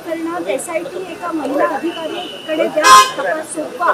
प्रकरणात SIT एका महिला अधिकाऱ्याकडे द्या, तपास सोपवा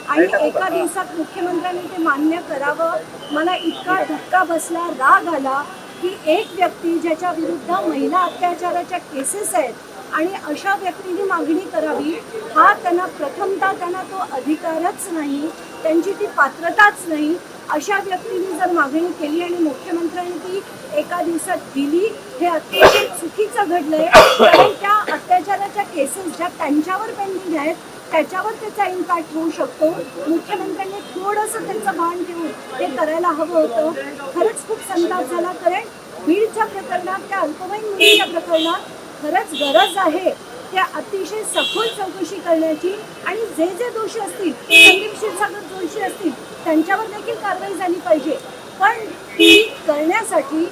आणि एका दिवसात मुख्यमंत्र्यांनी ते मान्य करावं. मला इतका धक्का बसला, राग आला की एक व्यक्ती ज्याच्या विरुद्ध महिला अत्याचाराच्या केसेस आहेत आणि अशा व्यक्तीने मागणी करावी, हा त्यांना प्रथमतः त्यांना तो अधिकारच नाही, त्यांची ती पात्रताच नाही. अशा व्यक्तीने जर मागणी केली आणि मुख्यमंत्र्यांनी ती एका दिवसात दिली, हे अतिशय चुकीचं घडलंय. कारण त्या अत्याचाराच्या केसेस ज्या त्यांच्यावर पेंडिंग आहेत त्याच्यावर त्याचा इम्पॅक्ट होऊ शकतो. मुख्यमंत्र्यांनी थोडंसं त्यांचं भान ठेवून हे करायला हवं होतं. खरंच खूप संताप झाला, कारण बीडच्या प्रकरणात, त्या अल्पवयीन मुलीच्या प्रकरणात खरंच गरज आहे त्या अतिशय सखोल चौकशी करण्याची आणि जे जे दोषी असतील, संदीप क्षीरसागर दोषी असतील, त्यांच्यावर देखील कारवाई झाली पाहिजे. पण ती करण्यासाठी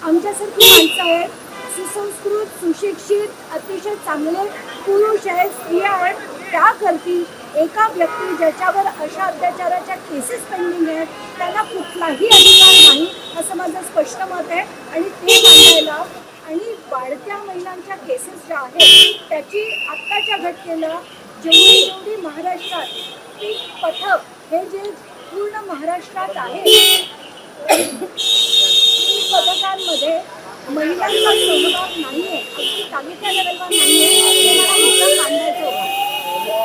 आमच्यासारखी माणसं आहेत, सुसंस्कृत, सुशिक्षित, अतिशय चांगले पुरुष आहेत, स्त्रिया आहेत, त्या करतील. एका व्यक्ती ज्याच्यावर अशा अत्याचाराच्या केसेस पेंडिंग आहेत त्यांना कुठलाही अधिकार नाही, असं माझं स्पष्ट मत आहे. आणि ते मांडायला आणि वाढत्या महिलांच्या केसेस ज्या आहेत त्याची आत्ताच्या घटनेला जेवढी महाराष्ट्रात ती पथक, हे जे पूर्ण महाराष्ट्रात आहे, पथकांमध्ये महिलांचा सहभाग नाहीये, अगदी तालुक्या लेवलवर नाहीये.